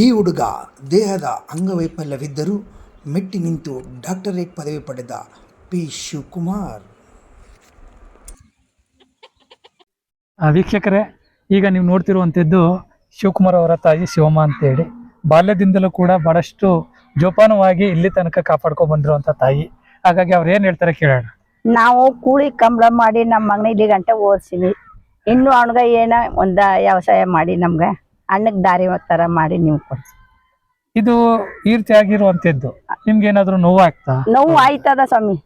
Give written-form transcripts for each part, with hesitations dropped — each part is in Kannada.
ಈ ಹುಡುಗ ದೇಹದ ಅಂಗವೈಫಲ್ಯವಿದ್ದರೂ ಮೆಟ್ಟಿ ನಿಂತು ಡಾಕ್ಟರೇಟ್ ಪದವಿ ಪಡೆದ ಪಿ ಶಿವಕುಮಾರ್. ವೀಕ್ಷಕರೇ, ಈಗ ನೀವು ನೋಡ್ತಿರುವಂಥದ್ದು ಶಿವಕುಮಾರ್ ಅವರ ತಾಯಿ ಶಿವಮ್ಮ ಅಂತೇಳಿ. ಬಾಲ್ಯದಿಂದಲೂ ಕೂಡ ಬಹಳಷ್ಟು ಜೋಪಾನವಾಗಿ ಇಲ್ಲಿ ತನಕ ಕಾಪಾಡ್ಕೊ ಬಂದಿರುವಂತ ತಾಯಿ. ಹಾಗಾಗಿ ಅವ್ರು ಏನ್ ಹೇಳ್ತಾರೆ ಕೇಳೋಣ. ನಾವು ಕೂಲಿ ಕಂಬಳ ಮಾಡಿ ನಮ್ಮ ಮಗನ ಇಲ್ಲಿ ಗಂಟೆ ಓದಿಸಿವಿ. ಇನ್ನು ಅವನ್ಗ ಏನ ಒಂದ ವ್ಯವಸಾಯ ಮಾಡಿ ನಮ್ಗೆ ಅಣ್ಣಗ್ ದಾರಿ ತರ ಮಾಡಿ ನೀವು ಕೊಡ್ಸಿ. ಇದು ಈ ರೀತಿ ಆಗಿರುವಂತದ್ದು ನಿಮ್ಗೆ ಏನಾದ್ರು ನೋವು ಆಗ್ತಾ? ನೋವು ಆಯ್ತದ ಸ್ವಾಮಿ,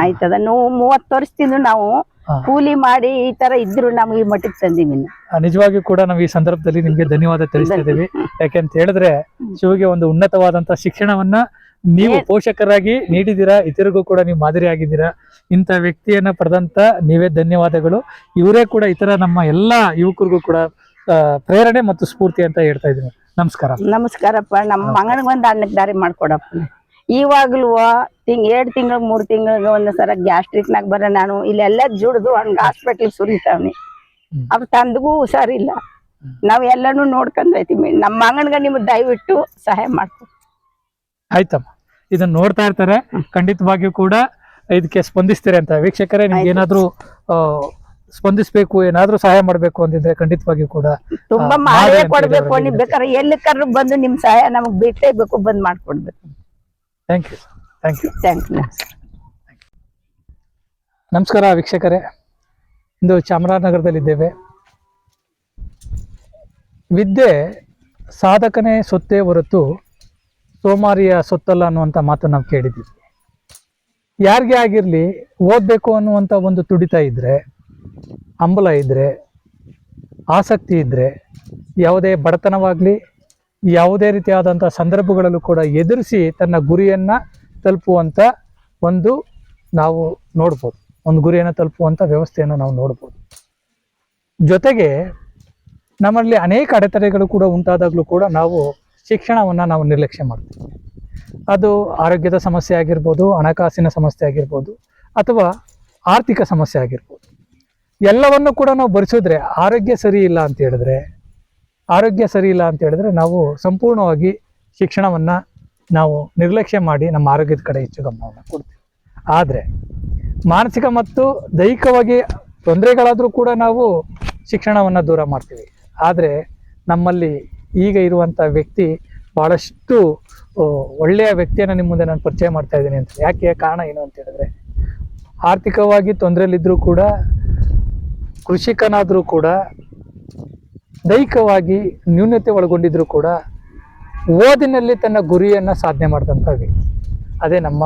ಆಯ್ತದ ನೋವು. 30 ವರ್ಷದಿಂದ ನಾವು ಕೂಲಿ ಮಾಡಿ ಈ ತರ ಇದ್ರು ನಮ್ಗೆ ಈ ಮಟ್ಟಿಗೆ ತಂದಿವಿ. ನಿಜವಾಗಿಯೂ ಕೂಡ ನಾವು ಈ ಸಂದರ್ಭದಲ್ಲಿ ನಿಮ್ಗೆ ಧನ್ಯವಾದ ತಿಳಿಸ್ತಾ ಇದೀವಿ. ಯಾಕೆಂತ ಹೇಳಿದ್ರೆ ಶಿವಗೆ ಒಂದು ಉನ್ನತವಾದಂತ ಶಿಕ್ಷಣವನ್ನ ನೀವು ಪೋಷಕರಾಗಿ ನೀಡಿದ್ದೀರಾ, ಇತರಿಗೂ ಕೂಡ ನೀವು ಮಾದರಿ ಆಗಿದ್ದೀರಾ. ಇಂಥ ವ್ಯಕ್ತಿಯನ್ನ ಪಡೆದಂತ ನೀವೇ ಧನ್ಯವಾದಗಳು. ಇವರೇ ಕೂಡ ಇತರ ನಮ್ಮ ಎಲ್ಲಾ ಯುವಕರಿಗೂ ಕೂಡ ಪ್ರೇರಣೆ ಮತ್ತು ಸ್ಫೂರ್ತಿ ಅಂತ ಹೇಳ್ತಾ ಇದ್ದೀನಿ. ನಮಸ್ಕಾರ. ನಮಸ್ಕಾರಪ್ಪ. ನಮ್ಮ ಮಗನಿಗೆ ಒಂದು ಅನ್ನಕ್ಕೆ ದಾರಿ ಮಾಡ್ಕೊಡಪ್ಪ. ಇವಾಗ್ಲೂ 2 ತಿಂಗಳು 3 ತಿಂಗಳಿಗೆ ಒಂದ್ಸಲ ಗ್ಯಾಸ್ಟ್ರಿಕ್ನಾಗ ಬರ ನಾನು ಇಲ್ಲೆಲ್ಲ ಜುಡ್ದು ಅವ್ನಿಗೆ ಹಾಸ್ಪಿಟ್ಲ್ ಸುರಿತಾವ್ನಿ. ಅವ್ರ ತಂದಗೂ ಹುಷಾರಿಲ್ಲ. ನಾವ್ ಎಲ್ಲಾನು ನೋಡ್ಕೊಂಡ್ ಹೋಯ್ತೀವಿ. ನಮ್ಮ ಮಗನ್ಗ ನಿಮ್ಗೆ ದಯವಿಟ್ಟು ಸಹಾಯ ಮಾಡ್ತೀವಿ. ಆಯ್ತಮ್ಮ, ಇದನ್ನ ನೋಡ್ತಾ ಇರ್ತಾರೆ, ಖಂಡಿತವಾಗಿಯೂ ಕೂಡ ಇದಕ್ಕೆ ಸ್ಪಂದಿಸ್ತೀರಿ ಅಂತ. ವೀಕ್ಷಕರೇ, ನಿಮ್ಗೆ ಏನಾದ್ರು ಸ್ಪಂದಿಸ್ಬೇಕು, ಏನಾದ್ರೂ ಸಹಾಯ ಮಾಡ್ಬೇಕು ಅಂತಿದ್ರೆ ಖಂಡಿತವಾಗಿಯೂ ಕೂಡ ತುಂಬಾ ಮಾಡೇ ಕೊಡ್ಬೇಕು. ನೀವು ಬೇಕಾದ್ರೆ ಎಲ್ಲಿ ಕರ್ರು ಬಂದು ನಿಮ್ ಸಹಾಯ ನಮಗ್ ಬೇಕು ಬಂದ್ ಮಾಡ್ಕೊಡ್ಬೇಕು. Thank you. Thank you. Thank you. ನಮಸ್ಕಾರ ವೀಕ್ಷಕರೇ, ಇಂದು ಚಾಮರಾಜನಗರದಲ್ಲಿದ್ದೇವೆ. ವಿದ್ಯೆ ಸಾಧಕನೇ ಸೊತ್ತೇ ಹೊರತು ಸೋಮಾರಿಯ ಸೊತ್ತಲ್ಲ ಅನ್ನುವಂಥ ಮಾತು ನಾವು ಕೇಳಿದ್ದೀವಿ. ಯಾರಿಗೆ ಆಗಿರ್ಲಿ ಓದಬೇಕು ಅನ್ನುವಂಥ ಒಂದು ತುಡಿತ ಇದ್ರೆ, ಹಂಬಲ ಇದ್ರೆ, ಆಸಕ್ತಿ ಇದ್ರೆ, ಯಾವುದೇ ಬಡತನವಾಗ್ಲಿ ಯಾವುದೇ ರೀತಿಯಾದಂಥ ಸಂದರ್ಭಗಳಲ್ಲೂ ಕೂಡ ಎದುರಿಸಿ ತನ್ನ ಗುರಿಯನ್ನ ತಲುಪುವಂಥ ಒಂದು ನಾವು ನೋಡ್ಬೋದು, ಒಂದು ಗುರಿಯನ್ನು ತಲುಪುವಂಥ ವ್ಯವಸ್ಥೆಯನ್ನು ನಾವು ನೋಡ್ಬೋದು. ಜೊತೆಗೆ ನಮ್ಮಲ್ಲಿ ಅನೇಕ ಅಡೆತಡೆಗಳು ಕೂಡ ಉಂಟಾದಾಗಲೂ ಕೂಡ ನಾವು ಶಿಕ್ಷಣವನ್ನು ನಾವು ನಿರ್ಲಕ್ಷ್ಯ ಮಾಡ್ತೀವಿ. ಅದು ಆರೋಗ್ಯದ ಸಮಸ್ಯೆ ಆಗಿರ್ಬೋದು, ಹಣಕಾಸಿನ ಸಮಸ್ಯೆ ಆಗಿರ್ಬೋದು, ಅಥವಾ ಆರ್ಥಿಕ ಸಮಸ್ಯೆ ಆಗಿರ್ಬೋದು. ಎಲ್ಲವನ್ನು ಕೂಡ ನಾವು ಭರಿಸಿದ್ರೆ ಆರೋಗ್ಯ ಸರಿ ಇಲ್ಲ ಅಂತ ಹೇಳಿದ್ರೆ ನಾವು ಸಂಪೂರ್ಣವಾಗಿ ಶಿಕ್ಷಣವನ್ನು ನಾವು ನಿರ್ಲಕ್ಷ್ಯ ಮಾಡಿ ನಮ್ಮ ಆರೋಗ್ಯದ ಕಡೆ ಹೆಚ್ಚು ಗಮನವನ್ನು ಕೊಡ್ತೀವಿ. ಆದರೆ ಮಾನಸಿಕ ಮತ್ತು ದೈಹಿಕವಾಗಿ ತೊಂದರೆಗಳಾದರೂ ಕೂಡ ನಾವು ಶಿಕ್ಷಣವನ್ನು ದೂರ ಮಾಡ್ತೀವಿ. ಆದರೆ ನಮ್ಮಲ್ಲಿ ಈಗ ಇರುವಂಥ ವ್ಯಕ್ತಿ ಭಾಳಷ್ಟು ಒಳ್ಳೆಯ ವ್ಯಕ್ತಿಯನ್ನು ನಿಮ್ಮ ಮುಂದೆ ನಾನು ಪರಿಚಯ ಮಾಡ್ತಾ ಇದ್ದೀನಿ ಅಂತ. ಯಾಕೆ ಕಾರಣ ಏನು ಅಂತ ಹೇಳಿದ್ರೆ, ಆರ್ಥಿಕವಾಗಿ ತೊಂದರೆಯಲ್ಲಿದ್ದರೂ ಕೂಡ, ಕೃಷಿಕನಾದರೂ ಕೂಡ, ದೈಹಿಕವಾಗಿ ನ್ಯೂನತೆ ಒಳಗೊಂಡಿದ್ರೂ ಕೂಡ ಓದಿನಲ್ಲಿ ತನ್ನ ಗುರಿಯನ್ನು ಸಾಧನೆ ಮಾಡಿದಂಥ ವ್ಯಕ್ತಿ, ಅದೇ ನಮ್ಮ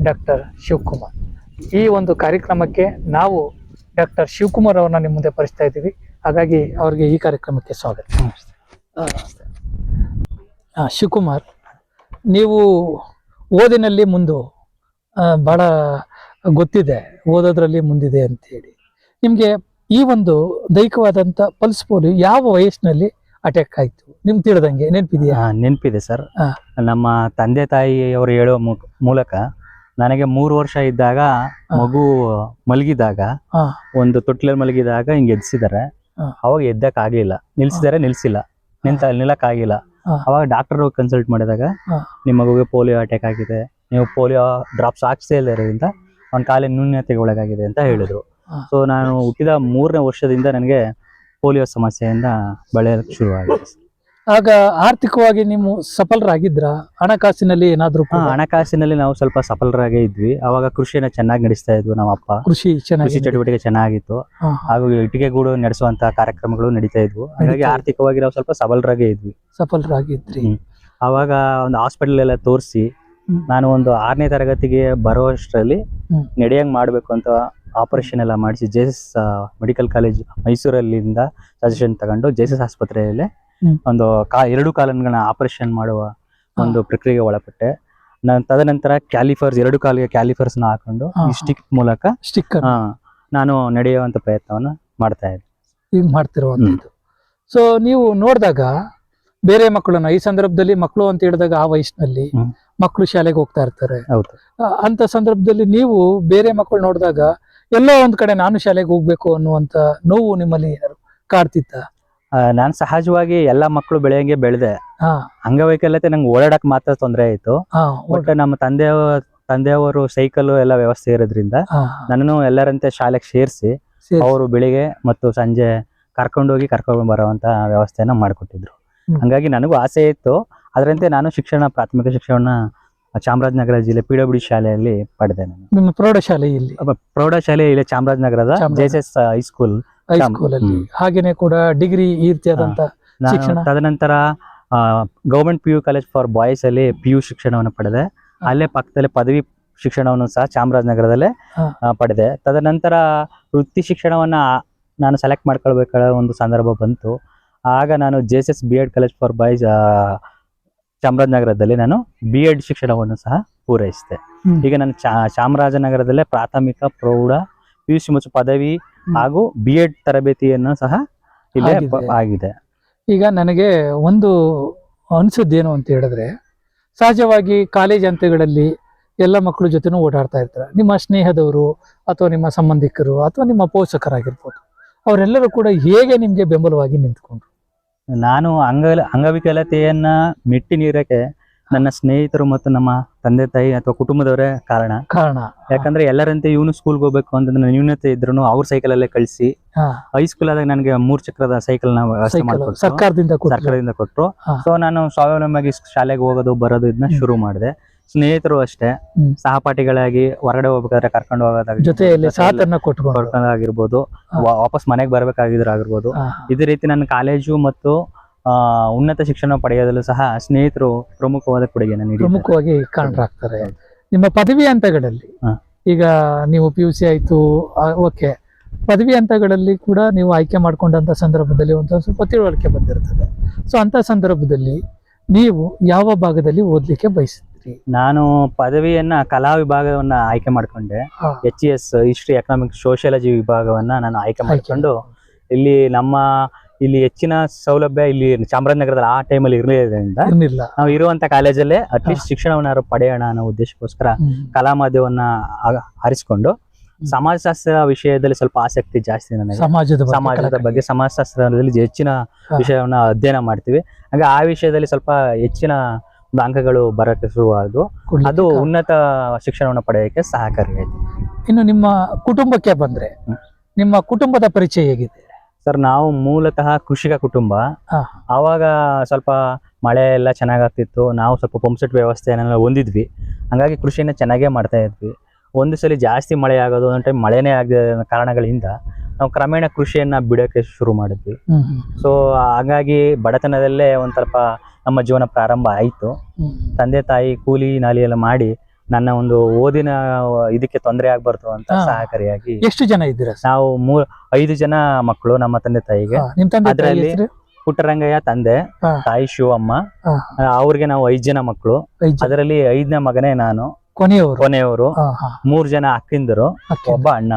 ಡಾಕ್ಟರ್ ಶಿವಕುಮಾರ್. ಈ ಒಂದು ಕಾರ್ಯಕ್ರಮಕ್ಕೆ ನಾವು ಡಾಕ್ಟರ್ ಶಿವಕುಮಾರ್ ಅವ್ರನ್ನ ನಿಮ್ಮ ಮುಂದೆ ಪರಿಚಯಿಸ್ತಾ ಇದ್ದೀವಿ. ಹಾಗಾಗಿ ಅವ್ರಿಗೆ ಈ ಕಾರ್ಯಕ್ರಮಕ್ಕೆ ಸ್ವಾಗತ. ಶಿವಕುಮಾರ್, ನೀವು ಓದಿನಲ್ಲಿ ಭಾಳ ಗೊತ್ತಿದೆ, ಓದೋದ್ರಲ್ಲಿ ಮುಂದಿದೆ ಅಂತೇಳಿ. ನಿಮಗೆ ಈ ಒಂದು ದೈಹಿಕವಾದಂಥ ಪಲ್ಸ್ ಪೋಲಿಯೋ ಯಾವ ವಯಸ್ಸಿನಲ್ಲಿ ಅಟ್ಯಾಕ್ ಆಯಿತು ನಿಮ್ಗೆ ತಿಳಿದಂಗೆ ನೆನಪಿದೆಯಾ? ನೆನಪಿದೆ ಸರ್. ನಮ್ಮ ತಂದೆ ತಾಯಿಯವರು ಹೇಳುವ ಮೂಲಕ ನನಗೆ 3 ವರ್ಷ ಇದ್ದಾಗ ಮಗು ಮಲಗಿದಾಗ, ಒಂದು ತೊಟ್ಲಲ್ಲಿ ಮಲಗಿದಾಗ ಹಿಂಗೆ ಎದ್ಸಿದ್ದಾರೆ. ಅವಾಗ ಎದ್ದಕ್ ಆಗ್ಲಿಲ್ಲ, ನಿಲ್ಸಿಲ್ಲ, ನಿಲ್ಲಕ್ಕಾಗಿಲ್ಲ. ಅವಾಗ ಡಾಕ್ಟರ್ ಕನ್ಸಲ್ಟ್ ಮಾಡಿದಾಗ ನಿಮ್ಮ ಮಗುಗೆ ಪೋಲಿಯೋ ಅಟ್ಯಾಕ್ ಆಗಿದೆ, ನೀವು ಪೋಲಿಯೋ ಡ್ರಾಪ್ಸ್ ಹಾಕ್ಸೇ ಇರೋದ್ರಿಂದ ಅವ್ನ ಕಾಲಿನ ನ್ಯೂನ್ಯತೆಗೆ ಒಳಗಾಗಿದೆ ಅಂತ ಹೇಳಿದ್ರು. ಸೊ ನಾನು ಹುಟ್ಟಿದ 3ನೇ ವರ್ಷದಿಂದ ನನಗೆ ಪೋಲಿಯೋ ಸಮಸ್ಯೆಯಿಂದ ಬಳಲಕ್ಕೆ ಶುರುವಾಗಿದೆ. ಆಗ ಆರ್ಥಿಕವಾಗಿ ನೀವು ಸಫಲರಾಗಿದ್ರ? ಹಣಕಾಸಿನಲ್ಲಿ ಏನಾದ್ರು? ಹಣಕಾಸಿನಲ್ಲಿ ನಾವು ಸ್ವಲ್ಪ ಸಫಲರಾಗೇ ಇದ್ವಿ. ಅವಾಗ ಕೃಷಿಯನ್ನ ಚೆನ್ನಾಗಿ ನಡೆಸ್ತಾ ಇದ್ವಿ. ನಮ್ಮ ಅಪ್ಪ ಕೃಷಿ ಚಟುವಟಿಕೆ ಚೆನ್ನಾಗಿತ್ತು. ಹಾಗೂ ಇಟ್ಟಿಗೆ ಗೂಡು ನಡೆಸುವಂತ ಕಾರ್ಯಕ್ರಮಗಳು ನಡೀತಾ ಇದ್ವು. ಹಾಗಾಗಿ ಆರ್ಥಿಕವಾಗಿ ನಾವು ಸ್ವಲ್ಪ ಸಫಲರಾಗಿದ್ರಿ. ಅವಾಗ ಒಂದು ಹಾಸ್ಪಿಟಲ್ ಎಲ್ಲ ತೋರಿಸಿ ನಾನು ಒಂದು 6ನೇ ತರಗತಿಗೆ ಬರುವಷ್ಟರಲ್ಲಿ ನಡೆಯಂಗ್ ಮಾಡ್ಬೇಕು ಅಂತ ಆಪರೇಷನ್ ಎಲ್ಲ ಮಾಡಿಸಿ JSS ಮೆಡಿಕಲ್ ಕಾಲೇಜ್ ಮೈಸೂರಲ್ಲಿಂದ ಸಜೆಷನ್ ತಗೊಂಡು JSS ಆಸ್ಪತ್ರೆಯಲ್ಲೇ ಒಂದು 2 ಕಾಲುಗಳನ್ನ ಆಪರೇಷನ್ ಮಾಡುವ ಒಂದು ಪ್ರಕ್ರಿಯೆಗೆ ಒಳಪಟ್ಟೆ. ತದನಂತರ ಕ್ಯಾಲಿಫರ್ಸ್ 2 ಕಾಲಿಗೆ ಕ್ಯಾಲಿಫರ್ಸ್ ನ ಹಾಕೊಂಡು ಈ ಸ್ಟಿಕ್ ಮೂಲಕ ನಾನು ನಡೆಯುವಂತ ಪ್ರಯತ್ನವನ್ನು ಮಾಡ್ತಾ ಇದ್ದೆ. ಈಗ ಮಾಡ್ತಿರುವಂತದ್ದು. ಸೊ ನೀವು ನೋಡಿದಾಗ ಬೇರೆ ಮಕ್ಕಳನ್ನ, ಈ ಸಂದರ್ಭದಲ್ಲಿ ಮಕ್ಕಳು ಅಂತ ಹೇಳಿದಾಗ ಆ ವಯಸ್ಸಿನಲ್ಲಿ ಮಕ್ಕಳು ಶಾಲೆಗೆ ಹೋಗ್ತಾ ಇರ್ತಾರೆ. ಅಂತ ಸಂದರ್ಭದಲ್ಲಿ ನೀವು ಬೇರೆ ಮಕ್ಕಳು ನೋಡಿದಾಗ ಎಲ್ಲೋ ಒಂದ್ ಕಡೆ ನಾನು ಶಾಲೆಗೆ ಹೋಗ್ಬೇಕು ಅನ್ನುವಂತ ನೋವು ನಿಮ್ಮಲ್ಲಿ ಕಾಡ್ತಿತ್ತ? ನಾನ್ ಸಹಜವಾಗಿ ಎಲ್ಲಾ ಮಕ್ಕಳು ಬೆಳೆಯಂಗೆ ಬೆಳೆದೆ. ಹಾ ಅಂಗವೈಕಲ್ಯತೆ ನಂಗೆ ಓಡಾಡಕ್ ಮಾತ್ರ ತೊಂದರೆ ಆಯ್ತು. ಹಾ ಬಟ್ ನಮ್ಮ ತಂದೆಯವರು ಸೈಕಲ್ ಎಲ್ಲ ವ್ಯವಸ್ಥೆ ಇರೋದ್ರಿಂದ ನನ್ನನ್ನು ಎಲ್ಲರಂತೆ ಶಾಲೆಗೆ ಸೇರಿಸಿ ಅವರು ಬೆಳಿಗ್ಗೆ ಮತ್ತು ಸಂಜೆ ಕರ್ಕೊಂಡೋಗಿ ಕರ್ಕೊಂಡು ಬರುವಂತ ವ್ಯವಸ್ಥೆಯನ್ನ ಮಾಡಿಕೊಟ್ಟಿದ್ರು. ಹಂಗಾಗಿ ನನಗೂ ಆಸೆ ಇತ್ತು. ಅದರಂತೆ ನಾನು ಪ್ರಾಥಮಿಕ ಶಿಕ್ಷಣ ಚಾಮರಾಜನಗರ ಜಿಲ್ಲೆ PWD ಶಾಲೆಯಲ್ಲಿ ಪಡೆದೆ. ನಾನು ನಿಮ್ಮ ಪ್ರೌಢಶಾಲೆ ಇಲ್ಲಿ ಪ್ರೌಢಶಾಲೆ ಇಲ್ಲಿ ಚಾಮರಾಜನಗರದ JSS ಹೈಸ್ಕೂಲ್ ಹೈಸ್ಕೂಲಲ್ಲಿ, ಹಾಗೇನೆ ಕೂಡ ಡಿಗ್ರಿ ಈ ರೀತಿಯಾದಂತ ಶಿಕ್ಷಣ. ತದನಂತರ government PU college for boys ಅಲ್ಲಿ PU ಶಿಕ್ಷಣವನ್ನು ಪಡೆದೆ. ಅಲ್ಲೇ ಪಕ್ಕದಲ್ಲೇ ಪದವಿ ಶಿಕ್ಷಣವನ್ನು ಸಹ ಚಾಮರಾಜನಗರದಲ್ಲೇ ಪಡೆದೆ. ತದನಂತರ ವೃತ್ತಿ ಶಿಕ್ಷಣವನ್ನ ನಾನು ಸೆಲೆಕ್ಟ್ ಮಾಡ್ಕೊಳ್ಬೇಕಾದ ಒಂದು ಸಂದರ್ಭ ಬಂತು. ಆಗ ನಾನು JSS B.Ed college for boys ಚಾಮರಾಜನಗರದಲ್ಲಿ ನಾನು B.Ed ಶಿಕ್ಷಣವನ್ನು ಸಹ ಪೂರೈಸಿದೆ. ಈಗ ನಾನು ಚಾಮರಾಜನಗರದಲ್ಲೇ ಪ್ರಾಥಮಿಕ, ಪ್ರೌಢ, PUC ಮತ್ತು ಪದವಿ ಹಾಗೂ B.Ed ತರಬೇತಿಯನ್ನು ಸಹ ಇಲ್ಲೇ ಆಗಿದೆ. ಈಗ ನನಗೆ ಒಂದು ಅನ್ಸುದ್ದೇನು ಅಂತ ಹೇಳಿದ್ರೆ, ಸಹಜವಾಗಿ ಕಾಲೇಜ್ ಹಂತಗಳಲ್ಲಿ ಎಲ್ಲ ಮಕ್ಕಳ ಜೊತೆನೂ ಓಡಾಡ್ತಾ ಇರ್ತಾರೆ. ನಿಮ್ಮ ಸ್ನೇಹದವರು ಅಥವಾ ನಿಮ್ಮ ಸಂಬಂಧಿಕರು ಅಥವಾ ನಿಮ್ಮ ಪೋಷಕರಾಗಿರ್ಬೋದು, ಅವರೆಲ್ಲರೂ ಕೂಡ ಹೇಗೆ ನಿಮ್ಗೆ ಬೆಂಬಲವಾಗಿ ನಿಂತ್ಕೊಂಡ್ರು? ನಾನು ಅಂಗವಿಕಲತೆಯನ್ನ ಮೆಟ್ಟಿ ನಿಲ್ಲಕ್ಕೆ ನನ್ನ ಸ್ನೇಹಿತರು ಮತ್ತು ನಮ್ಮ ತಂದೆ ತಾಯಿ ಅಥವಾ ಕುಟುಂಬದವರೇ ಕಾರಣ. ಯಾಕಂದ್ರೆ ಎಲ್ಲರಂತೆ ಇವನು ಸ್ಕೂಲ್ಗೆ ಹೋಗ್ಬೇಕು ಅಂತ ನ್ಯೂನತೆ ಇದ್ರು ಅವ್ರ ಸೈಕಲ್ ಅಲ್ಲೇ ಕಳಿಸಿ ಹೈಸ್ಕೂಲ್ ಆದಾಗ ನನಗೆ 3 ಚಕ್ರದ ಸೈಕಲ್ ನ ವ್ಯವಸ್ಥೆ ಮಾಡ್ಕೊಟ್ಟು ಸರ್ಕಾರದಿಂದ ಕೊಟ್ಟರು. ಸೊ ನಾನು ಸ್ವಾವಲಂಬಿಯಾಗಿ ಶಾಲೆಗೆ ಹೋಗೋದು ಬರೋದು ಇದನ್ನ ಶುರು ಮಾಡಿದೆ. ಸ್ನೇಹಿತರು ಅಷ್ಟೇ, ಸಹಪಾಠಿಗಳಾಗಿ ಹೊರಗಡೆ ಹೋಗ್ಬೇಕಾದ್ರೆ ಕರ್ಕೊಂಡು ಹೋಗೋದಾಗಿರ್ಬೋದು, ವಾಪಸ್ ಮನೆಗೆ ಬರ್ಬೇಕಾಗಿರೋದು. ಇದೇ ರೀತಿ ನನ್ನ ಕಾಲೇಜು ಮತ್ತು ಉನ್ನತ ಶಿಕ್ಷಣ ಪಡೆಯೋದಲ್ಲೂ ಸಹ ಸ್ನೇಹಿತರು ಪ್ರಮುಖವಾದ ಕೊಡುಗೆಯನ್ನು ಪ್ರಮುಖವಾಗಿ ಕಾರಣರಾಗ್ತಾರೆ. ನಿಮ್ಮ ಪದವಿ ಹಂತಗಳಲ್ಲಿ ಈಗ ನೀವು PUC ಆಯ್ತು, ಓಕೆ, ಪದವಿ ಹಂತಗಳಲ್ಲಿ ಕೂಡ ನೀವು ಆಯ್ಕೆ ಮಾಡ್ಕೊಂಡಂತ ಸಂದರ್ಭದಲ್ಲಿ ಒಂದು ಸ್ವಲ್ಪ ತಿಳುವಳಿಕೆ ಬಂದಿರ್ತದೆ. ಸೊ ಅಂತ ಸಂದರ್ಭದಲ್ಲಿ ನೀವು ಯಾವ ಭಾಗದಲ್ಲಿ ಓದ್ಲಿಕ್ಕೆ ಬಯಸಿದ್ರಿ? ನಾನು ಪದವಿಯನ್ನ ಕಲಾ ವಿಭಾಗವನ್ನ ಆಯ್ಕೆ ಮಾಡ್ಕೊಂಡೆ. HES ಹಿಸ್ಟ್ರಿ, ಎಕನಾಮಿಕ್ಸ್, ಸೋಷಿಯಾಲಜಿ ವಿಭಾಗವನ್ನ ನಾನು ಆಯ್ಕೆ ಮಾಡ್ಕೊಂಡು ಇಲ್ಲಿ ಹೆಚ್ಚಿನ ಸೌಲಭ್ಯ ಇಲ್ಲಿ ಚಾಮರಾಜನಗರದಲ್ಲಿ ಆ ಟೈಮಲ್ಲಿ ಇರಲಿಲ್ಲ. ನಾವು ಇರುವಂತ ಕಾಲೇಜಲ್ಲೇ ಅಟ್ಲೀಸ್ಟ್ ಶಿಕ್ಷಣವನ್ನ ಪಡೆಯೋಣ ಅನ್ನೋ ಉದ್ದೇಶಕ್ಕೋಸ್ಕರ ಕಲಾ ಮಾಧ್ಯಮವನ್ನ ಆರಿಸಿಕೊಂಡು ಸಮಾಜಶಾಸ್ತ್ರ ವಿಷಯದಲ್ಲಿ ಸ್ವಲ್ಪ ಆಸಕ್ತಿ ಜಾಸ್ತಿ ನನಗೆ. ಸಮಾಜದ ಬಗ್ಗೆ, ಸಮಾಜಶಾಸ್ತ್ರದಲ್ಲಿ ಹೆಚ್ಚಿನ ವಿಷಯವನ್ನ ಅಧ್ಯಯನ ಮಾಡ್ತೀವಿ. ಹಾಗೆ ಆ ವಿಷಯದಲ್ಲಿ ಸ್ವಲ್ಪ ಹೆಚ್ಚಿನ ಒಂದು ಅಂಕಗಳು ಬರಕ್ಕೆ ಶುರುವಾದವು. ಅದು ಉನ್ನತ ಶಿಕ್ಷಣವನ್ನು ಪಡೆಯೋಕೆ ಸಹಕಾರಿಯಾಯಿತು. ಇನ್ನು ನಿಮ್ಮ ಕುಟುಂಬಕ್ಕೆ ಬಂದ್ರೆ, ನಿಮ್ಮ ಕುಟುಂಬದ ಪರಿಚಯ ಹೇಗಿದೆ? ಸರ್, ನಾವು ಮೂಲತಃ ಕೃಷಿಕ ಕುಟುಂಬ. ಆವಾಗ ಸ್ವಲ್ಪ ಮಳೆ ಎಲ್ಲ ಚೆನ್ನಾಗಾಗ್ತಿತ್ತು. ನಾವು ಸ್ವಲ್ಪ ಪಂಪ್ಸೆಟ್ ವ್ಯವಸ್ಥೆಯನ್ನೆಲ್ಲ ಹೊಂದಿದ್ವಿ. ಹಂಗಾಗಿ ಕೃಷಿಯನ್ನ ಚೆನ್ನಾಗೇ ಮಾಡ್ತಾ ಇದ್ವಿ. ಒಂದು ಸಲ ಜಾಸ್ತಿ ಮಳೆ ಆಗೋದು, ಒಂದು ಟೈಮ್ ಮಳೆನೇ ಆಗದ ಕಾರಣಗಳಿಂದ ನಾವು ಕ್ರಮೇಣ ಕೃಷಿಯನ್ನ ಬಿಡೋಕೆ ಶುರು ಮಾಡಿದ್ವಿ. ಸೊ ಹಾಗಾಗಿ ಬಡತನದಲ್ಲೇ ಒಂದ್ ಸ್ವಲ್ಪ ನಮ್ಮ ಜೀವನ ಪ್ರಾರಂಭ ಆಯ್ತು. ತಂದೆ ತಾಯಿ ಕೂಲಿ ನಾಲಿ ಎಲ್ಲ ಮಾಡಿ ನನ್ನ ಒಂದು ಓದಿನ ಇದಕ್ಕೆ ತೊಂದರೆ ಆಗ್ಬಾರ್ದು ಅಂತ ಸಹಕಾರಿಯಾಗಿ. ಎಷ್ಟು ಜನ ಇದ್ದೀರಾ? ನಾವು 5 ಜನ ಮಕ್ಕಳು ನಮ್ಮ ತಂದೆ ತಾಯಿಗೆ. ಅದರಲ್ಲಿ ಪುಟ್ಟರಂಗಯ್ಯ ತಂದೆ, ತಾಯಿ ಶಿವಮ್ಮ, ಅವ್ರಿಗೆ ನಾವು 5 ಜನ ಮಕ್ಕಳು. ಅದರಲ್ಲಿ 5ನೇ ಮಗನೇ ನಾನು, ಕೊನೆಯವರು. 3 ಜನ ಅಕ್ಕಿಂದರು, ಒಬ್ಬ ಅಣ್ಣ.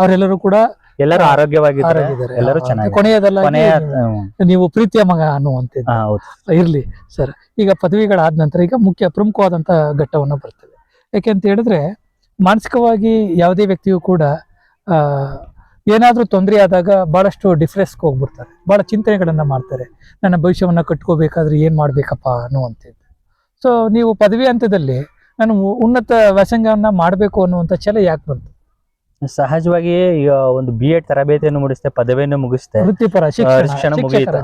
ಅವರೆಲ್ಲರೂ ಕೂಡ ಎಲ್ಲರೂ ಆರೋಗ್ಯವಾಗಿದ್ದಾರೆ, ಎಲ್ಲರೂ ಚೆನ್ನಾಗಿ. ನೀವು ಪ್ರೀತಿಯ ಮಗ ಅನ್ನುವಂಥದ್ದು ಇರ್ಲಿ ಸರ್. ಈಗ ಪದವಿಗಳಾದ ನಂತರ ಈಗ ಪ್ರಮುಖವಾದಂತ ಘಟ್ಟವನ್ನ ಬರ್ತದೆ. ಯಾಕೆಂತ ಹೇಳಿದ್ರೆ, ಮಾನಸಿಕವಾಗಿ ಯಾವುದೇ ವ್ಯಕ್ತಿಯು ಕೂಡ ಏನಾದ್ರೂ ತೊಂದರೆ ಆದಾಗ ಬಹಳಷ್ಟು ಡಿಫ್ರೆಸ್ಗೆ ಹೋಗ್ಬಿಡ್ತಾರೆ, ಬಹಳ ಚಿಂತನೆಗಳನ್ನ ಮಾಡ್ತಾರೆ. ನನ್ನ ಭವಿಷ್ಯವನ್ನ ಕಟ್ಕೋಬೇಕಾದ್ರೆ ಏನ್ ಮಾಡ್ಬೇಕಪ್ಪ ಅನ್ನುವಂಥದ್ದು. ಸೊ ನೀವು ಪದವಿ ಹಂತದಲ್ಲಿ ನಾನು ಉನ್ನತ ವ್ಯಾಸಂಗವನ್ನ ಮಾಡ್ಬೇಕು ಅನ್ನುವಂಥ ಛಲ ಯಾಕೆ ಬಂತು? ಸಹಜವಾಗಿ ಈಗ ಒಂದು B.Ed ತರಬೇತಿಯನ್ನು ಮುಗಿಸ್ತೆ, ಪದವಿಯನ್ನು ಮುಗಿಸ್ತೆ, ವೃತ್ತಿಪರ ಶಿಕ್ಷಣ ಮುಗಿಯಿತು.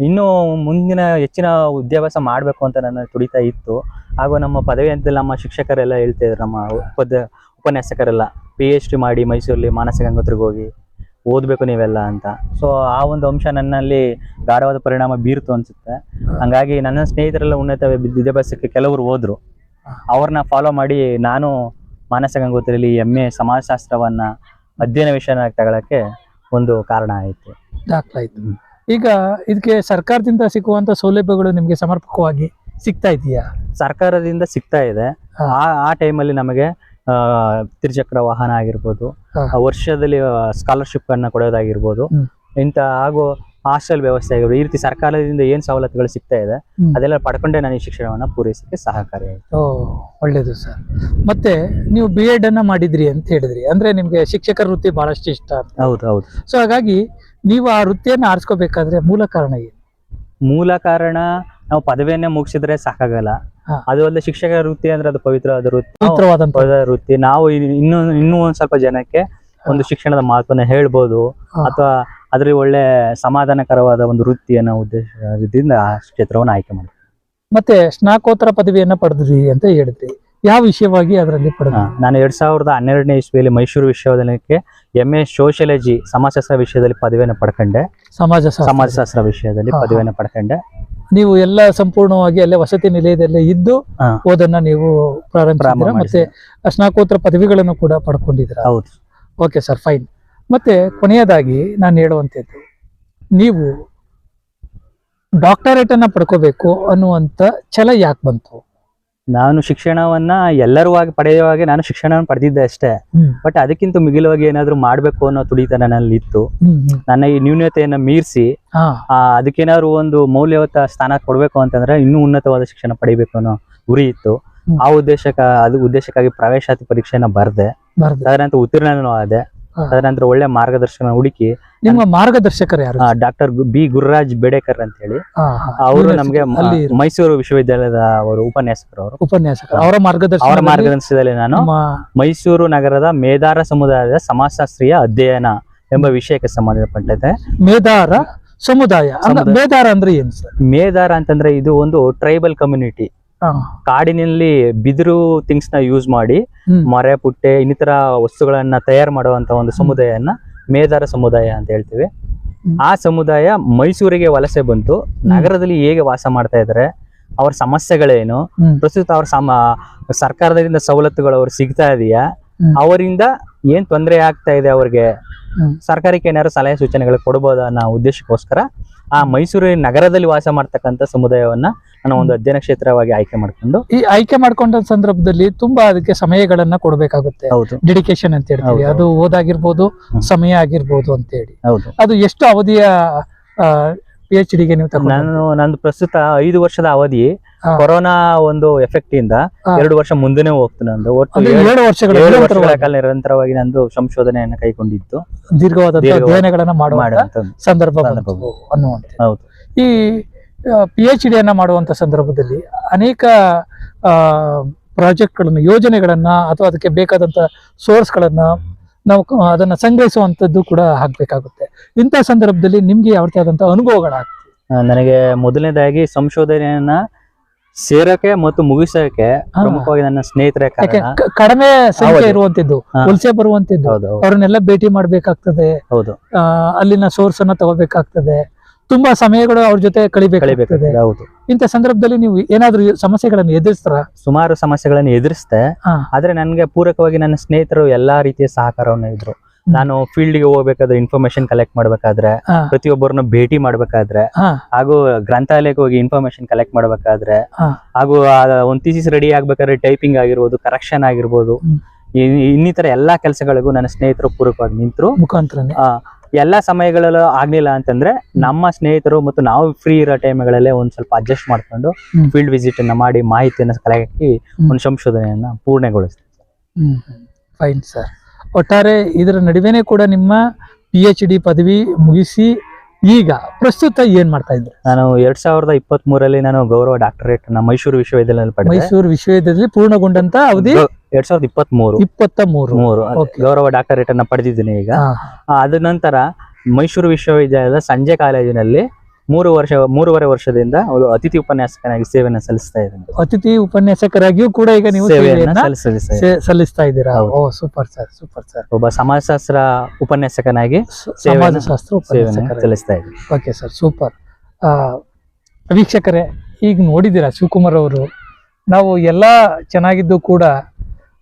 ಇನ್ನು ಮುಂದಿನ ಹೆಚ್ಚಿನ ವಿದ್ಯಾಭ್ಯಾಸ ಮಾಡ್ಬೇಕು ಅಂತ ನನ್ನ ತುಡಿತಾ ಇತ್ತು. ಹಾಗೂ ನಮ್ಮ ಪದವಿ ಹಂತದಲ್ಲಿ ನಮ್ಮ ಶಿಕ್ಷಕರೆಲ್ಲ ಹೇಳ್ತಾ ಇದ್ರು, ನಮ್ಮ ಉಪನ್ಯಾಸಕರೆಲ್ಲ PhD ಮಾಡಿ ಮೈಸೂರಲ್ಲಿ ಮಾನಸ ಗಂಗೋತ್ರಿಗೆ ಹೋಗಿ ಓದ್ಬೇಕು ನೀವೆಲ್ಲ ಅಂತ. ಸೊ ಆ ಒಂದು ಅಂಶ ನನ್ನಲ್ಲಿ ಗಾಢವಾದ ಪರಿಣಾಮ ಬೀರ್ತು ಅನ್ಸುತ್ತೆ. ಹಂಗಾಗಿ ನನ್ನ ಸ್ನೇಹಿತರೆಲ್ಲ ಉನ್ನತ ವಿದ್ಯಾಭ್ಯಾಸಕ್ಕೆ ಕೆಲವರು ಹೋದ್ರು. ಅವ್ರನ್ನ ಫಾಲೋ ಮಾಡಿ ನಾನು ಮಾನಸ ಗಂಗೋತ್ರಿಯಲ್ಲಿ MA ಸಮಾಜಶಾಸ್ತ್ರವನ್ನ ಅಧ್ಯಯನ ವಿಷಯನ ತಗೊಳಕ್ಕೆ ಒಂದು ಕಾರಣ ಆಯ್ತು, ದಾಖಲಾಯ್ತು. ಈಗ ಇದಕ್ಕೆ ಸರ್ಕಾರದಿಂದ ಸಿಗುವಂತ ಸೌಲಭ್ಯಗಳು ನಿಮ್ಗೆ ಸಮರ್ಪಕವಾಗಿ ಸಿಗ್ತಾ ಇದೆಯಾ? ಸರ್ಕಾರದಿಂದ ಸಿಗ್ತಾ ಇದೆ. ಆ ಟೈಮಲ್ಲಿ ನಮಗೆ ತ್ರಿಚಕ್ರ ವಾಹನ ಆಗಿರ್ಬೋದು, ವರ್ಷದಲ್ಲಿ ಸ್ಕಾಲರ್ಶಿಪ್ ಅನ್ನ ಕೊಡೋದಾಗಿರ್ಬೋದು, ಇಂತ ಹಾಗೂ ಹಾಸ್ಟೆಲ್ ವ್ಯವಸ್ಥೆ ಆಗಿರ್ಬೋದು, ಈ ರೀತಿ ಸರ್ಕಾರದಿಂದ ಏನ್ ಸವಲತ್ತುಗಳು ಸಿಗ್ತಾ ಇದೆ ಅದೆಲ್ಲ ಪಡ್ಕೊಂಡೆ ನಾನು ಈ ಶಿಕ್ಷಣವನ್ನ ಪೂರೈಸಕ್ಕೆ ಸಹಕಾರಿಯಾಯಿತು. ಒಳ್ಳೇದು ಸರ್. ಮತ್ತೆ ನೀವು B.Ed ಅನ್ನ ಮಾಡಿದ್ರಿ ಅಂತ ಹೇಳಿದ್ರಿ, ಅಂದ್ರೆ ನಿಮ್ಗೆ ಶಿಕ್ಷಕರ ವೃತ್ತಿ ಬಹಳಷ್ಟು ಇಷ್ಟ. ಹೌದು. ಸೊ ಹಾಗಾಗಿ ನೀವು ಆ ವೃತ್ತಿಯನ್ನು ಆರಿಸ್ಕೋಬೇಕಾದ್ರೆ ಮೂಲ ಕಾರಣ ಏನು? ಮೂಲ ಕಾರಣ ನಾವು ಪದವಿಯನ್ನೇ ಮುಗಿಸಿದ್ರೆ ಸಾಕಾಗಲ್ಲ. ಹಾ. ಅದು ಅಲ್ಲದೆ ಶಿಕ್ಷಕ ವೃತ್ತಿ ಅಂದ್ರೆ ಅದು ಪವಿತ್ರವಾದ ವೃತ್ತಿ. ಪವಿತ್ರವಾದಂತ ವೃತ್ತಿ. ನಾವು ಇನ್ನೂ ಒಂದ್ ಸ್ವಲ್ಪ ಜನಕ್ಕೆ ಒಂದು ಶಿಕ್ಷಣದ ಮಹತ್ವನ ಹೇಳ್ಬೋದು, ಅಥವಾ ಅದ್ರಲ್ಲಿ ಒಳ್ಳೆ ಸಮಾಧಾನಕರವಾದ ಒಂದು ವೃತ್ತಿಯನ್ನ ಉದ್ದೇಶದಿಂದ ಆ ಕ್ಷೇತ್ರವನ್ನು ಆಯ್ಕೆ ಮಾಡಿ. ಮತ್ತೆ ಸ್ನಾಕೋತ್ತರ ಪದವಿಯನ್ನ ಪಡೆದ್ರಿ ಅಂತ ಹೇಳಿದ್ರಿ, ಯಾವ ವಿಷಯವಾಗಿ ಅದರಲ್ಲಿ ಪಡೆದ್ರಿ? ನಾನು 2012ನೇ ಇಸ್ವಿಯಲ್ಲಿ ಮೈಸೂರು ವಿಶ್ವವಿದ್ಯಾಲಯಕ್ಕೆ MA ಸೋಷಿಯಾಲಜಿ ಸಮಾಜಶಾಸ್ತ್ರ ವಿಷಯದಲ್ಲಿ ಪದವಿಯನ್ನು ಪಡ್ಕೊಂಡೆ. ಸಮಾಜಶಾಸ್ತ್ರ ವಿಷಯದಲ್ಲಿ ಪದವಿಯನ್ನು ಪಡ್ಕೊಂಡೆ. ನೀವು ಎಲ್ಲ ಸಂಪೂರ್ಣವಾಗಿ ಅಲ್ಲೇ ವಸತಿ ನಿಲಯದಲ್ಲೇ ಇದ್ದು ಓದನ್ನ ನೀವು ಪ್ರಾರಂಭಿಸಿದ್ರ, ಮತ್ತೆ ಸ್ನಾಕೋತ್ತರ ಪದವಿಗಳನ್ನು ಕೂಡ ಪಡ್ಕೊಂಡಿದ್ದೀರಾ? ಹೌದು. Okay sir, fine. ಮತ್ತೆ ಕೊನೆಯದಾಗಿ ನಾನು ಹೇಳುವಂಥದ್ದು, ನೀವು ಡಾಕ್ಟರೇಟ್ ಅನ್ನ ಪಡ್ಕೋಬೇಕು ಅನ್ನುವಂತ ಛಲ ಯಾಕೆ ಬಂತು? ನಾನು ಶಿಕ್ಷಣವನ್ನ ಎಲ್ಲರೂ ಪಡೆಯುವಾಗ ನಾನು ಶಿಕ್ಷಣವನ್ನು ಪಡೆದಿದ್ದೆ ಅಷ್ಟೇ. ಬಟ್ ಅದಕ್ಕಿಂತ ಮಿಗಿಲವಾಗಿ ಏನಾದ್ರು ಮಾಡ್ಬೇಕು ಅನ್ನೋ ತುಡಿತ ನನ್ನಲ್ಲಿ ಇತ್ತು. ನನ್ನ ಈ ನ್ಯೂನತೆಯನ್ನ ಮೀರಿಸಿ ಅದಕ್ಕೇನಾದ್ರು ಒಂದು ಮೌಲ್ಯಯುತ ಸ್ಥಾನ ಕೊಡ್ಬೇಕು ಅಂತಂದ್ರೆ ಇನ್ನೂ ಉನ್ನತವಾದ ಶಿಕ್ಷಣ ಪಡಿಬೇಕು ಅನ್ನೋ ಗುರಿ ಇತ್ತು. ಆ ಉದ್ದೇಶಕ್ಕಾಗಿ ಪ್ರವೇಶಾತಿ ಪರೀಕ್ಷೆನ ಬರ್ದೆ. ತದನಂತರ ಉತ್ತೀರ್ಣನೂ ಆದೆ. ತದನಂತರ ಒಳ್ಳೆ ಮಾರ್ಗದರ್ಶನ ಹುಡುಕಿ. ನಿಮ್ಮ ಮಾರ್ಗದರ್ಶಕರು ಯಾರು? ಡಾಕ್ಟರ್ ಬಿ ಗುರುರಾಜ್ ಬೇಡೇಕರ್ ಅಂತ ಹೇಳಿ, ಅವರು ನಮ್ಗೆ ಮೈಸೂರು ವಿಶ್ವವಿದ್ಯಾಲಯದ ಅವರು ಉಪನ್ಯಾಸಕರು. ಅವರ ಮಾರ್ಗದರ್ಶನದಲ್ಲಿ ನಾನು ಮೈಸೂರು ನಗರದ ಮೇದಾರ ಸಮುದಾಯದ ಸಮಾಜಶಾಸ್ತ್ರೀಯ ಅಧ್ಯಯನ ಎಂಬ ವಿಷಯಕ್ಕೆ ಸಂಬಂಧಪಟ್ಟಂತೆ. ಮೇದಾರ ಸಮುದಾಯ, ಮೇದಾರ ಅಂದ್ರೆ ಏನು ಸರ್? ಮೇದಾರ ಅಂತಂದ್ರೆ ಇದು ಒಂದು ಟ್ರೈಬಲ್ ಕಮ್ಯುನಿಟಿ. ಕಾಡಿನಲ್ಲಿ ಬಿದಿರು ಥಿಂಗ್ಸ್ ನ ಯೂಸ್ ಮಾಡಿ ಮರೆ ಪುಟ್ಟೆ ಇನ್ನಿತರ ವಸ್ತುಗಳನ್ನ ತಯಾರು ಮಾಡುವಂತ ಒಂದು ಸಮುದಾಯನ ಮೇದಾರ ಸಮುದಾಯ ಅಂತ ಹೇಳ್ತೀವಿ. ಆ ಸಮುದಾಯ ಮೈಸೂರಿಗೆ ವಲಸೆ ಬಂತು. ನಗರದಲ್ಲಿ ಹೇಗೆ ವಾಸ ಮಾಡ್ತಾ ಇದಾರೆ, ಅವ್ರ ಸಮಸ್ಯೆಗಳೇನು, ಪ್ರಸ್ತುತ ಅವ್ರ ಸರ್ಕಾರದಿಂದ ಸವಲತ್ತುಗಳು ಅವ್ರು ಸಿಗ್ತಾ ಇದೆಯಾ, ಅವರಿಂದ ಏನ್ ತೊಂದರೆ ಆಗ್ತಾ ಇದೆ ಅವ್ರಿಗೆ, ಸರ್ಕಾರಕ್ಕೆ ಏನಾದ್ರು ಸಲಹೆ ಸೂಚನೆಗಳು ಕೊಡ್ಬೋದ ಅನ್ನೋ ಉದ್ದೇಶಕ್ಕೋಸ್ಕರ ಆ ಮೈಸೂರಿನ ನಗರದಲ್ಲಿ ವಾಸ ಮಾಡ್ತಕ್ಕಂಥ ಸಮುದಾಯವನ್ನ ನಾನು ಒಂದು ಅಧ್ಯಯನ ಕ್ಷೇತ್ರವಾಗಿ ಆಯ್ಕೆ ಮಾಡ್ಕೊಂಡ ಸಂದರ್ಭದಲ್ಲಿ ತುಂಬಾ ಅದಕ್ಕೆ ಸಮಯಗಳನ್ನ ಕೊಡ್ಬೇಕಾಗುತ್ತೆ. ಡೆಡಿಕೇಶನ್ ಅಂತ ಹೇಳ್ತೀವಿ, ಅದು ಓದಾಗಿರ್ಬೋದು, ಸಮಯ ಆಗಿರ್ಬೋದು ಅಂತ ಹೇಳಿ. ಅದು ಎಷ್ಟು ಅವಧಿಯ PhD ಗೆ ನೀವು ತಗೊಂಡ್ರಿ? ನಂದು ಪ್ರಸ್ತುತ 5 ವರ್ಷದ ಅವಧಿ. ಕೊರೋನಾ ಒಂದು ಎಫೆಕ್ಟ್ ಇಂದ 2 ವರ್ಷ ಮುಂದೆನೆ ಹೋಗ್ತು. ನಂದು ಒಟ್ಟು 7 ವರ್ಷಗಳ ಕಾಲ ನಿರಂತರವಾಗಿ ನಂದು ಸಂಶೋಧನೆಯನ್ನು ಕೈಗೊಂಡಿದ್ದು, ದೀರ್ಘವಾದ ಅಧ್ಯಯನಗಳನ್ನ ಮಾಡುವ ಸಂದರ್ಭ ಅನ್ನುವಂತೆ. ಈ PhD ಅನ್ನ ಮಾಡುವಂತ ಸಂದರ್ಭದಲ್ಲಿ ಅನೇಕ ಪ್ರಾಜೆಕ್ಟ್ಗಳನ್ನ, ಯೋಜನೆಗಳನ್ನ, ಅಥವಾ ಅದಕ್ಕೆ ಬೇಕಾದಂತ ಸೋರ್ಸ್ಗಳನ್ನ ನಾವು ಅದನ್ನ ಸಂಗ್ರಹಿಸುವಂತದ್ದು ಕೂಡ ಆಗ್ಬೇಕಾಗುತ್ತೆ. ಇಂಥ ಸಂದರ್ಭದಲ್ಲಿ ನಿಮ್ಗೆ ಯಾವ ರೀತಿಯಾದಂತ ಅನುಭವಗಳಾಗ್ತದೆ? ನನಗೆ ಮೊದಲನೇದಾಗಿ ಸಂಶೋಧನೆಯನ್ನ ಸೇರಕ್ಕೆ ಮತ್ತು ಮುಗಿಸಕ್ಕೆ ಪ್ರಮುಖವಾಗಿ ನನ್ನ ಸ್ನೇಹಿತರೆ ಕಡಿಮೆ ಸಂಖ್ಯೆ ಇರುವಂತದ್ದು, ವಲಸೆ ಬರುವಂತದ್ದು, ಅವ್ರನ್ನೆಲ್ಲ ಭೇಟಿ ಮಾಡ್ಬೇಕಾಗ್ತದೆ. ಅಲ್ಲಿನ ಸೋರ್ಸ್ ಅನ್ನ ತಗೋಬೇಕಾಗ್ತದೆ. ತುಂಬಾ ಸಮಯಗಳು ಅವ್ರ ಜೊತೆ ಕಳಿಬೇಕಾಗ್ತದೆ. ಇಂಥ ಸಂದರ್ಭದಲ್ಲಿ ನೀವು ಏನಾದ್ರು ಸಮಸ್ಯೆಗಳನ್ನು ಎದುರಿಸ್ತಾರ? ಸುಮಾರು ಸಮಸ್ಯೆಗಳನ್ನು ಎದುರಿಸ್ತೆ. ಆದ್ರೆ ನನ್ಗೆ ಪೂರಕವಾಗಿ ನನ್ನ ಸ್ನೇಹಿತರು ಎಲ್ಲಾ ರೀತಿಯ ಸಹಕಾರವನ್ನು ಇದ್ರು. ನಾನು ಫೀಲ್ಡ್ ಗೆ ಹೋಗ್ಬೇಕಾದ್ರೆ, ಇನ್ಫಾರ್ಮೇಶನ್ ಕಲೆಕ್ಟ್ ಮಾಡ್ಬೇಕಾದ್ರೆ, ಪ್ರತಿಯೊಬ್ಬರನ್ನ ಭೇಟಿ ಮಾಡ್ಬೇಕಾದ್ರೆ, ಹಾಗೂ ಗ್ರಂಥಾಲಯಕ್ಕೆ ಹೋಗಿ ಇನ್ಫಾರ್ಮೇಶನ್ ಕಲೆಕ್ಟ್ ಮಾಡ್ಬೇಕಾದ್ರೆ, ಹಾಗೂ ಒಂದು ಥೀಸಿಸ್ ರೆಡಿ ಆಗ್ಬೇಕಾದ್ರೆ ಟೈಪಿಂಗ್ ಆಗಿರ್ಬೋದು, ಕರೆಕ್ಷನ್ ಆಗಿರ್ಬೋದು, ಇನ್ನಿತರ ಎಲ್ಲಾ ಕೆಲಸಗಳಿಗೂ ನನ್ನ ಸ್ನೇಹಿತರು ಪೂರಕವಾಗಿ ನಿಂತರು. ಮುಖಾಂತರ ಎಲ್ಲಾ ಸಮಯಗಳಲ್ಲೂ ಆಗ್ಲಿಲ್ಲ ಅಂತಂದ್ರೆ ನಮ್ಮ ಸ್ನೇಹಿತರು ಮತ್ತು ನಾವು ಫ್ರೀ ಇರೋ ಟೈಮ್ಗಳಲ್ಲೇ ಒಂದ್ ಸ್ವಲ್ಪ ಅಡ್ಜಸ್ಟ್ ಮಾಡ್ಕೊಂಡು ಫೀಲ್ಡ್ ವಿಸಿಟ್ ಅನ್ನ ಮಾಡಿ ಮಾಹಿತಿಯನ್ನ ಕಲೆ ಹಾಕಿ ಒಂದು ಸಂಶೋಧನೆಯನ್ನ ಪೂರ್ಣಗೊಳಿಸ್ತೀವಿ. Fine sir. ಒಟ್ಟಾರೆ ಇದರ ನಡುವೆನೆ ಕೂಡ ನಿಮ್ಮ PhD ಪದವಿ ಮುಗಿಸಿ ಈಗ ಪ್ರಸ್ತುತ ಏನ್ ಮಾಡ್ತಾ ಇದ್ರಿ? ನಾನು 2023ರಲ್ಲಿ ನಾನು ಗೌರವ ಡಾಕ್ಟರೇಟ್ ಮೈಸೂರು ವಿಶ್ವವಿದ್ಯಾಲಯದಲ್ಲಿ ಪಡೆದೆ. ಮೈಸೂರು ವಿಶ್ವವಿದ್ಯಾಲಯದಲ್ಲಿ ಪೂರ್ಣಗೊಂಡಂತ ಅವಧಿ 2023 ಗೌರವ ಡಾಕ್ಟರೇಟ್ ಅನ್ನ ಪಡೆದಿದ್ದೀನಿ ಈಗ. ಅದ ನಂತರ ಮೈಸೂರು ವಿಶ್ವವಿದ್ಯಾಲಯದ ಸಂಜೆ ಕಾಲೇಜಿನಲ್ಲಿ 3.5 ವರ್ಷದಿಂದ ಅತಿಥಿ ಉಪನ್ಯಾಸಕನಾಗಿ ಸೇವೆಯನ್ನು ಸಲ್ಲಿಸ್ತಾ ಇದ್ದೇನೆ. ಅತಿಥಿ ಉಪನ್ಯಾಸಕರಾಗಿಯೂ ಕೂಡ ಈಗ ನೀವು ಸಲ್ಲಿಸ್ತಾ ಇದ್ದೀರಾ? ಓ, ಸೂಪರ್ ಸರ್, ಸೂಪರ್ ಸರ್. ಒಬ್ಬ ಸಮಾಜಶಾಸ್ತ್ರ ಉಪನ್ಯಾಸಕನಾಗಿ ಸಮಾಜಶಾಸ್ತ್ರ ಸಲ್ಲಿಸ್ತಾ ಇದ್ದೀನಿ. Okay sir, super. ವೀಕ್ಷಕರೇ, ಈಗ ನೋಡಿದ್ದೀರಾ ಶಿವಕುಮಾರ್ ಅವರು, ನಾವು ಎಲ್ಲ ಚೆನ್ನಾಗಿದ್ದು ಕೂಡ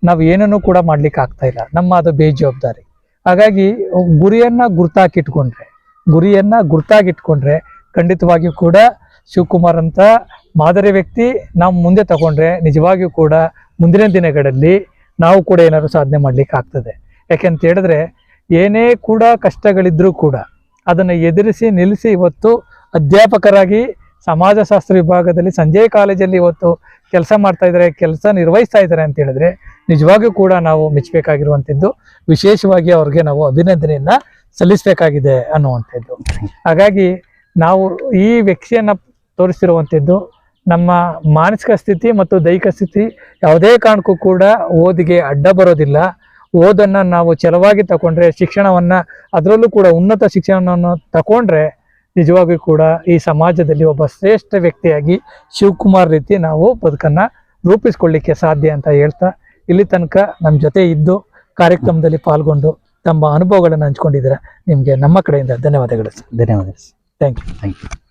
ನಾವು ಏನನ್ನೂ ಕೂಡ ಮಾಡ್ಲಿಕ್ಕೆ ಆಗ್ತಾ ಇಲ್ಲ. ನಮ್ಮ ಅದು ಬೇಜವಾಬ್ದಾರಿ. ಹಾಗಾಗಿ ಗುರಿಯನ್ನ ಗುರ್ತಾಗಿಟ್ಕೊಂಡ್ರೆ ಖಂಡಿತವಾಗಿಯೂ ಕೂಡ ಶಿವಕುಮಾರ್ ಅಂತ ಮಾದರಿ ವ್ಯಕ್ತಿ ನಾವು ಮುಂದೆ ತಗೊಂಡ್ರೆ ನಿಜವಾಗಿಯೂ ಕೂಡ ಮುಂದಿನ ದಿನಗಳಲ್ಲಿ ನಾವು ಕೂಡ ಏನಾದ್ರು ಸಾಧನೆ ಮಾಡ್ಲಿಕ್ಕೆ ಆಗ್ತದೆ. ಯಾಕೆಂತ ಹೇಳಿದ್ರೆ ಏನೇ ಕೂಡ ಕಷ್ಟಗಳಿದ್ರೂ ಕೂಡ ಅದನ್ನ ಎದುರಿಸಿ ನಿಲ್ಲಿಸಿ ಇವತ್ತು ಅಧ್ಯಾಪಕರಾಗಿ ಸಮಾಜಶಾಸ್ತ್ರ ವಿಭಾಗದಲ್ಲಿ ಸಂಜಯ್ ಕಾಲೇಜಲ್ಲಿ ಇವತ್ತು ಕೆಲಸ ಮಾಡ್ತಾ ಇದ್ದಾರೆ, ಕೆಲಸ ನಿರ್ವಹಿಸ್ತಾ ಇದ್ದಾರೆ ಅಂತ ಹೇಳಿದ್ರೆ ನಿಜವಾಗಿಯೂ ಕೂಡ ನಾವು ಮೆಚ್ಚಬೇಕಾಗಿರುವಂಥದ್ದು. ವಿಶೇಷವಾಗಿ ಅವ್ರಿಗೆ ನಾವು ಅಭಿನಂದನೆಯನ್ನ ಸಲ್ಲಿಸಬೇಕಾಗಿದೆ ಅನ್ನುವಂಥದ್ದು. ಹಾಗಾಗಿ ನಾವು ಈ ವ್ಯಕ್ತಿಯನ್ನ ತೋರಿಸಿರುವಂಥದ್ದು ನಮ್ಮ ಮಾನಸಿಕ ಸ್ಥಿತಿ ಮತ್ತು ದೈಹಿಕ ಸ್ಥಿತಿ ಯಾವುದೇ ಕಾರಣಕ್ಕೂ ಕೂಡ ಓದಿಗೆ ಅಡ್ಡ ಬರೋದಿಲ್ಲ. ಓದನ್ನು ನಾವು ಛಲವಾಗಿ ತಗೊಂಡ್ರೆ, ಶಿಕ್ಷಣವನ್ನು ಅದರಲ್ಲೂ ಕೂಡ ಉನ್ನತ ಶಿಕ್ಷಣವನ್ನು ತಗೊಂಡ್ರೆ ನಿಜವಾಗಿಯೂ ಕೂಡ ಈ ಸಮಾಜದಲ್ಲಿ ಒಬ್ಬ ಶ್ರೇಷ್ಠ ವ್ಯಕ್ತಿಯಾಗಿ ಶಿವಕುಮಾರ್ ರೀತಿ ನಾವು ಬದುಕನ್ನು ರೂಪಿಸ್ಕೊಳ್ಳಿಕ್ಕೆ ಸಾಧ್ಯ ಅಂತ ಹೇಳ್ತಾ, ಇಲ್ಲಿ ತನಕ ನಮ್ಮ ಜೊತೆ ಇದ್ದು ಕಾರ್ಯಕ್ರಮದಲ್ಲಿ ಪಾಲ್ಗೊಂಡು ತಮ್ಮ ಅನುಭವಗಳನ್ನು ಹಂಚ್ಕೊಂಡಿದ್ದೀರಾ. ನಿಮಗೆ ನಮ್ಮ ಕಡೆಯಿಂದ ಧನ್ಯವಾದಗಳು ಸರ್. ಧನ್ಯವಾದ. Thank you. Thank you.